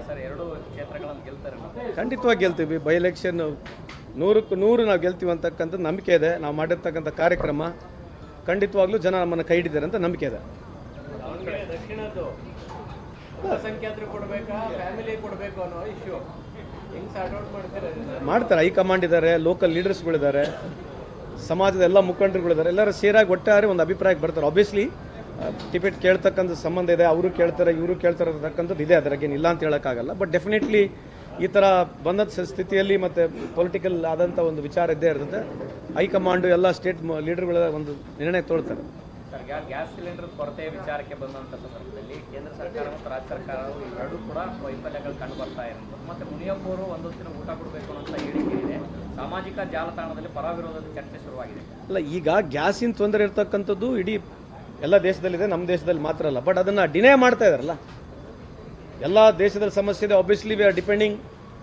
Sir, ಎರಡು ಕ್ಷೇತ್ರಗಳನ್ನು ಗೆಲ್ತಾರೆ? ಖಂಡಿತವಾಗಿ ಗೆಲ್ತೀವಿ. ಬೈ ಎಲೆಕ್ಷನ್ 100ಕ್ಕೆ 100 ನಾವು ಗೆಲ್ತೀವಿ ಅಂತಕ್ಕಂಥ ನಂಬಿಕೆ ಇದೆ. ನಾವು ಮಾಡಿರ್ತಕ್ಕಂಥ ಕಾರ್ಯಕ್ರಮ ಖಂಡಿತವಾಗ್ಲೂ ಜನ ನಮ್ಮನ್ನು ಕೈ ಹಿಡಿತಾರೆ ಅಂತ ನಂಬಿಕೆ ಇದೆ. ದಕ್ಷಿಣದ್ದು ಅಲ್ಪಸಂಖ್ಯಾತರು ಕೊಡಬೇಕಾ, ಫ್ಯಾಮಿಲಿ ಕೊಡಬೇಕು ಅನ್ನೋ ಇಶ್ಯೂ ಹೆಂಗೆ ಸಾರ್ಟ್ ಔಟ್ ಮಾಡ್ತಾರೆ. ಹೈಕಮಾಂಡ್ ಇದ್ದಾರೆ, ಲೋಕಲ್ ಲೀಡರ್ಸ್ಗಳಿದ್ದಾರೆ, ಸಮಾಜದ ಎಲ್ಲ ಮುಖಂಡರುಗಳಿದ್ದಾರೆ. ಎಲ್ಲರೂ ಸೇರಾಗಿ ಒಟ್ಟಾರೆ ಒಂದು ಅಭಿಪ್ರಾಯಕ್ಕೆ ಬರ್ತಾರೆ. ಆಬ್ವಿಯಸ್ಲಿ ಟಿಕೆಟ್ ಕೇಳ್ತಕ್ಕಂಥ ಸಂಬಂಧ ಇದೆ, ಅವರು ಕೇಳ್ತಾರೆ, ಇವರು ಕೇಳ್ತಾರೆ ಅಂತಕ್ಕಂಥದ್ದು ಇದೆ, ಅದರಾಗೇನು ಇಲ್ಲ ಅಂತ ಹೇಳೋಕ್ಕಾಗಲ್ಲ. ಬಟ್ ಡೆಫಿನೆಟ್ಲಿ ಈ ಥರ ಬಂದ ಸ್ಥಿತಿಯಲ್ಲಿ ಮತ್ತು ಪೊಲಿಟಿಕಲ್ ಆದಂಥ ಒಂದು ವಿಚಾರ ಇದ್ದೇ ಇರ್ತದೆ. ಹೈಕಮಾಂಡು ಎಲ್ಲ ಸ್ಟೇಟ್ ಲೀಡರ್ಗಳ ಒಂದು ನಿರ್ಣಯ ತೊಗೊಳ್ತಾರೆ. ಸರ್, ಗ್ಯಾಸ್ ಸಿಲಿಂಡರ್ ಕೊರತೆ ವಿಚಾರಕ್ಕೆ ಬಂದಂಥ ಸಂದರ್ಭದಲ್ಲಿ ಕೇಂದ್ರ ಸರ್ಕಾರ ಮತ್ತು ರಾಜ್ಯ ಸರ್ಕಾರವು ಇವೆರಡೂ ಕೂಡ ವೈಫಲ್ಯಗಳು ಕಂಡು ಬರ್ತಾ ಇರೋದು. ಮತ್ತು ಮುನಿಯಪ್ಪ ಅವರು ಒಂದೊತ್ತಿನ ಊಟ ಕೊಡಬೇಕು ಅಂತ ಹೇಳಿಕೆ ಇದೆ. ಸಾಮಾಜಿಕ ಜಾಲತಾಣದಲ್ಲಿ ಪರ ವಿರೋಧದ ಚರ್ಚೆ ಶುರುವಾಗಿದೆ. ಅಲ್ಲ, ಈಗ ಗ್ಯಾಸಿನ ತೊಂದರೆ ಇರ್ತಕ್ಕಂಥದ್ದು ಇಡೀ ಎಲ್ಲ ದೇಶದಲ್ಲಿದೆ, ನಮ್ಮ ದೇಶದಲ್ಲಿ ಮಾತ್ರ ಅಲ್ಲ. ಬಟ್ ಅದನ್ನು ಡಿನೇ ಮಾಡ್ತಾ ಇದ್ದಾರಲ್ಲ. ಎಲ್ಲ ದೇಶದಲ್ಲಿ ಸಮಸ್ಯೆ ಇದೆ. Obviously we are depending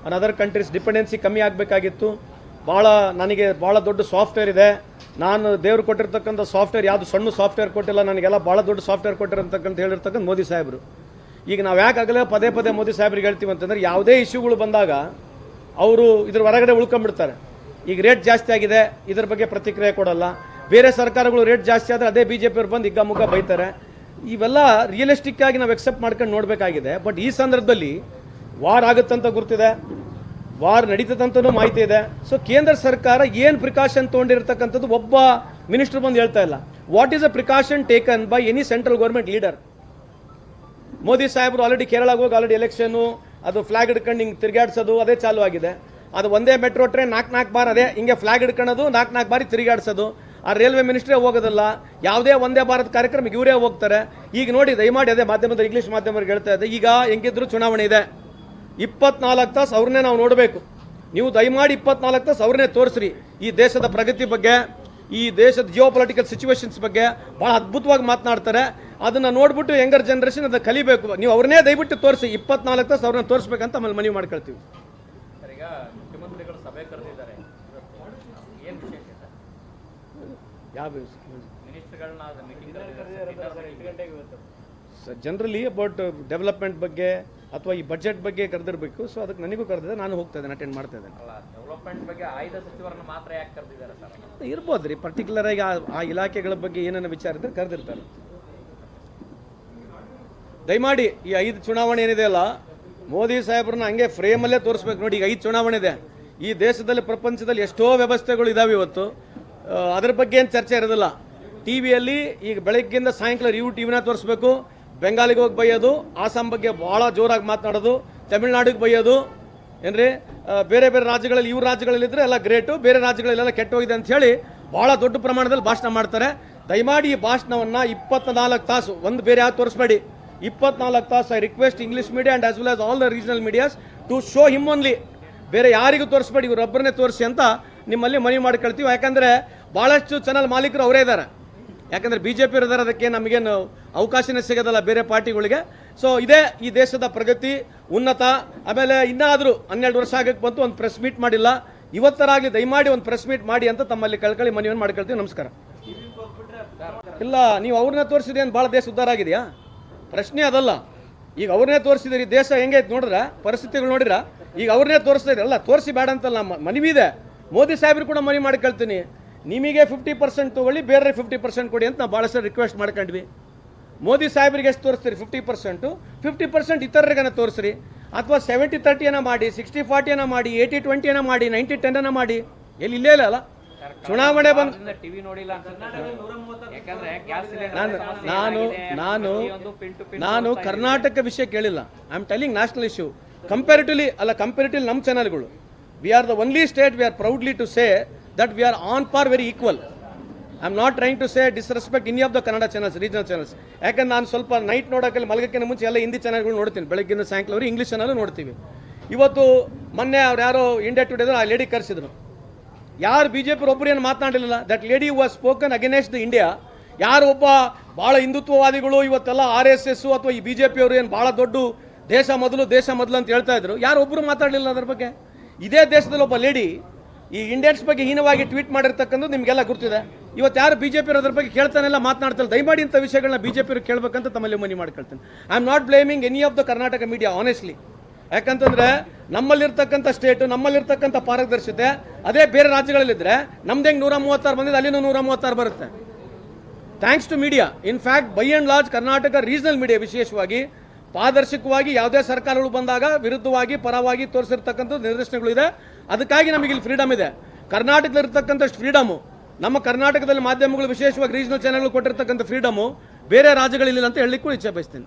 on other countries. Dependency ಕಮ್ಮಿ ಆಗಬೇಕಾಗಿತ್ತು. ನನಗೆ ಭಾಳ ದೊಡ್ಡ ಸಾಫ್ಟ್ವೇರ್ ಇದೆ, ನಾನು ದೇವ್ರು ಕೊಟ್ಟಿರ್ತಕ್ಕಂಥ ಸಾಫ್ಟ್ವೇರ್ ಯಾವುದು ಸಣ್ಣ ಸಾಫ್ಟ್ವೇರ್ ಕೊಟ್ಟಿಲ್ಲ, ನನಗೆಲ್ಲ ಭಾಳ ದೊಡ್ಡ ಸಾಫ್ಟ್ವೇರ್ ಕೊಟ್ಟಿರ್ತಕ್ಕಂಥ ಹೇಳಿರ್ತಕ್ಕಂಥ ಮೋದಿ ಸಾಹೇಬರು. ಈಗ ನಾವು ಯಾಕಾಗಲೇ ಪದೇ ಪದೇ ಮೋದಿ ಸಾಹೇಬ್ರಿಗೆ ಹೇಳ್ತೀವಿ ಅಂತಂದರೆ, ಯಾವುದೇ ಇಶ್ಯೂಗಳು ಬಂದಾಗ ಅವರು ಇದ್ರ ಹೊರಗಡೆ ಉಳ್ಕೊಂಡ್ಬಿಡ್ತಾರೆ. ಈಗ ರೇಟ್ ಜಾಸ್ತಿ ಆಗಿದೆ, ಇದ್ರ ಬಗ್ಗೆ ಪ್ರತಿಕ್ರಿಯೆ ಕೊಡಲ್ಲ. ಬೇರೆ ಸರ್ಕಾರಗಳು ರೇಟ್ ಜಾಸ್ತಿ ಆದರೆ ಅದೇ BJP ಅವ್ರು ಬಂದು ಹಿಗ್ಗಾಮುಗ್ಗ ಬೈತಾರೆ. ಇವೆಲ್ಲ ರಿಯಲಿಸ್ಟಿಕ್ ಆಗಿ ನಾವು ಎಕ್ಸೆಪ್ಟ್ ಮಾಡ್ಕೊಂಡು ನೋಡಬೇಕಾಗಿದೆ. ಬಟ್ ಈ ಸಂದರ್ಭದಲ್ಲಿ ವಾರ್ ಆಗುತ್ತಂತ ಗುರ್ತಿದೆ, ವಾರ್ ನಡೀತದಂತನೂ ಮಾಹಿತಿ ಇದೆ. ಸೊ ಕೇಂದ್ರ ಸರ್ಕಾರ ಏನು ಪ್ರಿಕಾಷನ್ ತೊಗೊಂಡಿರ್ತಕ್ಕಂಥದ್ದು ಒಬ್ಬ ಮಿನಿಸ್ಟರ್ ಬಂದು ಹೇಳ್ತಾ ಇಲ್ಲ. What is a precaution taken by any central government leader? Modi ಸಾಹೇಬರು ಆಲ್ರೆಡಿ ಕೇರಳಕ್ಕೆ ಹೋಗಿ ಆಲ್ರೆಡಿ ಎಲೆಕ್ಷನ್ನು ಅದು ಫ್ಲಾಗ್ ಹಿಡ್ಕೊಂಡು ಹಿಂಗೆ ತಿರುಗಾಡ್ಸೋದು ಅದೇ ಚಾಲು ಆಗಿದೆ. ಅದು ಒಂದೇ ಮೆಟ್ರೋ ಟ್ರೈನ್ 4 ಬಾರ್ ಅದೇ ಹಿಂಗೆ ಫ್ಲಾಗ್ ಹಿಡ್ಕೊಳ್ಳೋದು, 4 ಬಾರಿ ತಿರುಗಾಡ್ಸೋದು. ಆ ರೈಲ್ವೆ ಮಿನಿಸ್ಟ್ರೇ ಹೋಗೋದಲ್ಲ. ಯಾವುದೇ ಒಂದೇ ಭಾರತ್ ಕಾರ್ಯಕ್ರಮಕ್ಕೆ ಇವರೇ ಹೋಗ್ತಾರೆ. ಈಗ ನೋಡಿ, ದಯಮಾಡಿ ಅದೇ ಮಾಧ್ಯಮದ ಇಂಗ್ಲೀಷ್ ಮಾಧ್ಯಮರಿಗೆ ಹೇಳ್ತಾ ಇದೆ, ಈಗ ಹೆಂಗಿದ್ರು ಚುನಾವಣೆ ಇದೆ, 24 ತಾಸು ಅವ್ರನ್ನೇ ನಾವು ನೋಡಬೇಕು. ನೀವು ದಯಮಾಡಿ 24 ತಾಸು ಅವ್ರನ್ನೇ ತೋರಿಸ್ರಿ. ಈ ದೇಶದ ಪ್ರಗತಿ ಬಗ್ಗೆ, ಈ ದೇಶದ ಜಿಯೋ ಪೊಲಿಟಿಕಲ್ ಸಿಚುವೇಶನ್ಸ್ ಬಗ್ಗೆ ಭಾಳ ಅದ್ಭುತವಾಗಿ ಮಾತನಾಡ್ತಾರೆ. ಅದನ್ನು ನೋಡ್ಬಿಟ್ಟು ಯಂಗರ್ ಜನರೇಷನ್ ಅದನ್ನು ಕಲಿಬೇಕು. ನೀವು ಅವ್ರನ್ನೇ ದಯವಿಟ್ಟು ತೋರಿಸಿ, 24 ತಾಸು ಅವ್ರನ್ನ ತೋರಿಸ್ಬೇಕಂತ ಆಮೇಲೆ ಮನವಿ ಮಾಡ್ಕೊಳ್ತೀವಿ. ಈಗ ಮುಖ್ಯಮಂತ್ರಿಗಳು ಸಭೆ ಕರೆದಿದ್ದಾರೆ, ಏನು ವಿಶೇಷ ಸರ್? ಯಾವ ಮಿನಿಸ್ಟರ್ಗಳನ್ನ ಮೀಟಿಂಗ್ ಕರೆದಿದ್ದಾರೆ ಜನರಲಿ ಅಬೌಟ್ ಡೆವಲಪ್ಮೆಂಟ್ ಬಗ್ಗೆ ಅಥವಾ ಈ ಬಜೆಟ್ ಬಗ್ಗೆ ಕರೆದಿರಬೇಕು. ಸೊ ಅದಕ್ಕೆ ನನಗೂ ಕರೆದಿದೆ, ನಾನು ಹೋಗ್ತಾ ಇದ್ದೇನೆ, ಅಟೆಂಡ್ ಮಾಡ್ತಾ ಇದ್ದೇನೆ. ಅಲ್ಲ, ಡೆವಲಪ್ಮೆಂಟ್ ಬಗ್ಗೆ ಆಯ್ದ ಸಚಿವರನ್ನ ಮಾತ್ರ ಯಾಕೆ ಕರೆದಿದ್ದಾರೆ ಸರ್? ಇರ್ಬೋದು ರೀ, ಪರ್ಟಿಕ್ಯುಲರ್ ಆಗಿ ಆ ಇಲಾಖೆಗಳ ಬಗ್ಗೆ ಏನೇನು ವಿಚಾರ ಇದ್ದರೆ ಕರೆದಿರ್ತಾರೆ. ದಯಮಾಡಿ ಈ 5 ಚುನಾವಣೆ ಏನಿದೆ ಅಲ್ಲ, ಮೋದಿ ಸಾಹೇಬ್ರನ್ನ ಹಂಗೆ ಫ್ರೇಮಲ್ಲೇ ತೋರಿಸ್ಬೇಕು. ನೋಡಿ, ಈಗ 5 ಚುನಾವಣೆ ಇದೆ. ಈ ದೇಶದಲ್ಲಿ ಪ್ರಪಂಚದಲ್ಲಿ ಎಷ್ಟೋ ವ್ಯವಸ್ಥೆಗಳು ಇದಾವೆ ಇವತ್ತು. ಅದ್ರ ಬಗ್ಗೆ ಏನು ಚರ್ಚೆ ಇರೋದಿಲ್ಲ. ಟಿವಿಯಲ್ಲಿ ಈಗ ಬೆಳಗ್ಗೆಯಿಂದ ಸಾಯಂಕಾಲ ಟಿವಿನ ತೋರಿಸ್ಬೇಕು. ಬೆಂಗಾಲಿಗೆ ಹೋಗಿ ಬೈಯೋದು, ಆಸಾಂ ಬಗ್ಗೆ ಭಾಳ ಜೋರಾಗಿ ಮಾತನಾಡೋದು, ತಮಿಳ್ನಾಡಿಗೆ ಬೈಯೋದು, ಏನ್ರಿ ಬೇರೆ ಬೇರೆ ರಾಜ್ಯಗಳಲ್ಲಿ ಇವ್ರ ರಾಜ್ಯಗಳಲ್ಲಿದ್ದರೆ ಎಲ್ಲ ಗ್ರೇಟು, ಬೇರೆ ರಾಜ್ಯಗಳಲ್ಲೆಲ್ಲ ಕೆಟ್ಟೋಗಿದೆ ಅಂತ ಹೇಳಿ ಭಾಳ ದೊಡ್ಡ ಪ್ರಮಾಣದಲ್ಲಿ ಭಾಷಣ ಮಾಡ್ತಾರೆ. ದಯಮಾಡಿ ಈ ಭಾಷಣವನ್ನು 24 ತಾಸು ಒಂದು ಬೇರೆ ಯಾವ್ದು ತೋರಿಸ್ಬೇಡಿ. 24 ತಾಸು I request English media and as well as all the regional medias to show him only. ಬೇರೆ ಯಾರಿಗೂ ತೋರಿಸ್ಬೇಡಿ, ಇವರೊಬ್ಬರನ್ನೇ ತೋರಿಸಿ ಅಂತ ನಿಮ್ಮಲ್ಲಿ ಮನವಿ ಮಾಡ್ಕೊಳ್ತೀವಿ. ಯಾಕಂದರೆ ಭಾಳಷ್ಟು ಚಾನಲ್ ಮಾಲೀಕರು ಅವರೇ ಇದ್ದಾರೆ. ಯಾಕಂದರೆ BJP ಇರೋದಾರೆ, ಅದಕ್ಕೆ ನಮಗೇನು ಅವಕಾಶನೇ ಸಿಗೋದಲ್ಲ ಬೇರೆ ಪಾರ್ಟಿಗಳಿಗೆ. ಸೊ ಇದೇ ಈ ದೇಶದ ಪ್ರಗತಿ, ಉನ್ನತ. ಆಮೇಲೆ ಇನ್ನಾದರೂ 12 ವರ್ಷ ಆಗಕ್ಕೆ ಬಂತು, ಒಂದು ಪ್ರೆಸ್ ಮೀಟ್ ಮಾಡಿಲ್ಲ. ಇವತ್ತರಾಗಲಿ ದಯಮಾಡಿ ಒಂದು ಪ್ರೆಸ್ ಮೀಟ್ ಮಾಡಿ ಅಂತ ತಮ್ಮಲ್ಲಿ ಕಳ್ಕೊಳ್ಳಿ ಮನವಿಯನ್ನು ಮಾಡ್ಕೊಳ್ತೀವಿ. ನಮಸ್ಕಾರ. ಇಲ್ಲ, ನೀವು ಅವ್ರನ್ನ ತೋರಿಸಿದ್ರೆ ಏನು ಭಾಳ ದೇಶ ಉದ್ಧಾರ ಆಗಿದೆಯಾ? ಪ್ರಶ್ನೆ ಅದಲ್ಲ. ಈಗ ಅವ್ರನ್ನೇ ತೋರಿಸಿದಿರಿ, ದೇಶ ಹೆಂಗೈತೆ ನೋಡಿದ್ರೆ, ಪರಿಸ್ಥಿತಿಗಳು ನೋಡಿರ. ಈಗ ಅವ್ರನ್ನೇ ತೋರಿಸ್ತಾ ಇದ್ರಲ್ಲ, ತೋರಿಸಿ ಬೇಡ ಅಂತಲ್ಲ, ಮನವಿ ಇದೆ. ಮೋದಿ ಸಾಹೇಬ್ರು ಕೂಡ ಮನವಿ ಮಾಡ್ಕೊಳ್ತೀನಿ, ನಿಮಗೆ 50% ತೊಗೊಳ್ಳಿ, ಬೇರೆ 50% ಕೊಡಿ ಅಂತ ನಾವು ಭಾಳಷ್ಟು ರಿಕ್ವೆಸ್ಟ್ ಮಾಡ್ಕೊಂಡ್ವಿ. ಮೋದಿ ಸಾಹೇಬ್ರಿಗೆ ಎಷ್ಟು ತೋರಿಸ್ತೀರಿ? 50%. 50% ಇತರರಿಗನ ತೋರಿಸ್ರಿ. ಅಥವಾ 70-30 ಮಾಡಿ, 60-40 ಮಾಡಿ, 80-20 ಮಾಡಿ, 90-10 ಮಾಡಿ. ಇಲ್ಲೇ ಇಲ್ಲ ಅಲ್ಲ, ಚುನಾವಣೆ ಬಂದು ಟಿವಿ ನೋಡಿಲ್ಲ ನಾನು ಕರ್ನಾಟಕ ವಿಷಯ ಕೇಳಿಲ್ಲ. I am telling national issue. Comparatively ನಮ್ಮ ಚಾನಲ್ಗಳು, we are the only state we are proudly to say that we are on par, very equal. I am not trying to say disrespect any of the Kannada channels, regional channels. ಯಾಕಂದ್ರೆ ನಾನು ಸ್ವಲ್ಪ night ನೋಡೋಕ್ಕೆಲ್ಲ ಮಲಗಕ್ಕಿಂತ ಮುಂಚೆ ಎಲ್ಲ ಹಿಂದಿ ಚಾನಲ್ಗಳು ನೋಡ್ತೀನಿ. ಬೆಳಗ್ಗಿಂದ ಸಾಯಂಕಾಲವರೆಗೆ English channel ನೋಡ್ತೀವಿ. ಇವತ್ತು ಮೊನ್ನೆ ಅವ್ರು ಯಾರೋ ಇಂಡಿಯಾ ಟುಡೇ ಆ ಲೇಡಿ ಕರೆಸಿದ್ರು. ಯಾರು BJP ಒಬ್ಬರು ಏನು ಮಾತನಾಡಲಿಲ್ಲ. That lady was spoken against the India. ಯಾರು ಒಬ್ಬ ಭಾಳ ಹಿಂದುತ್ವವಾದಿಗಳು ಇವತ್ತೆಲ್ಲ RSS ಅಥವಾ ಈ BJP ಅವರು ಏನು ಭಾಳ ದೊಡ್ಡ ದೇಶ ಮೊದಲು ಅಂತ ಹೇಳ್ತಾ ಇದ್ರು, ಯಾರು ಒಬ್ಬರು ಮಾತಾಡಲಿಲ್ಲ ಅದ್ರ ಬಗ್ಗೆ. ಇದೇ ದೇಶದಲ್ಲಿ ಒಬ್ಬ ಲೇಡಿ ಈ ಇಂಡಿಯನ್ಸ್ ಬಗ್ಗೆ ಹೀನವಾಗಿ ಟ್ವೀಟ್ ಮಾಡಿರ್ತಕ್ಕಂಥದ್ದು ನಿಮಗೆಲ್ಲ ಗುರ್ತಿದೆ. ಇವತ್ತು ಯಾರು BJP ಅದ್ರ ಬಗ್ಗೆ ಕೇಳ್ತಾನೆಲ್ಲ ಮಾತನಾಡ್ತಾರೆ. ದಯಮಾಡಿ ಇಂಥ ವಿಷಯಗಳನ್ನ BJP ಕೇಳಬೇಕಂತ ತಮ್ಮಲ್ಲಿ ಮನವಿ ಮಾಡ್ಕೊಳ್ತೀನಿ. I am not blaming any of the Karnataka media. Honestly ಯಾಕಂತಂದ್ರೆ ನಮ್ಮಲ್ಲಿರ್ತಕ್ಕಂಥ ಸ್ಟೇಟು, ನಮ್ಮಲ್ಲಿರ್ತಕ್ಕಂಥ ಪಾರದರ್ಶತೆ ಅದೇ ಬೇರೆ ರಾಜ್ಯಗಳಲ್ಲಿದ್ದರೆ ನಮ್ದು ಹೆಂಗೆ 136 ಬಂದಿದೆ, ಅಲ್ಲಿನೂ 136 ಬರುತ್ತೆ. Thanks to media. In fact by and large Karnataka regional media ವಿಶೇಷವಾಗಿ ಪಾರದರ್ಶಕವಾಗಿ ಯಾವುದೇ ಸರ್ಕಾರಗಳು ಬಂದಾಗ ವಿರುದ್ಧವಾಗಿ ಪರವಾಗಿ ತೋರಿಸಿರ್ತಕ್ಕಂಥ ನಿದರ್ಶನಗಳು ಇದೆ. ಅದಕ್ಕಾಗಿ ನಮಗೆ ಇಲ್ಲಿ ಫ್ರೀಡಮ್ ಇದೆ. ಕರ್ನಾಟಕದಲ್ಲಿರ್ತಕ್ಕಂಥಷ್ಟು ಫ್ರೀಡಮು, ನಮ್ಮ ಕರ್ನಾಟಕದಲ್ಲಿ ಮಾಧ್ಯಮಗಳು ವಿಶೇಷವಾಗಿ ರೀಜನಲ್ ಚಾನೆಲ್ಗಳು ಕೊಟ್ಟಿರ್ತಕ್ಕಂಥ ಫ್ರೀಡಮು ಬೇರೆ ರಾಜ್ಯಗಳಿಲ್ಲ ಅಂತ ಹೇಳಲಿಕ್ಕೂ ಇಚ್ಛೆ ಬಯಸ್ತೀನಿ.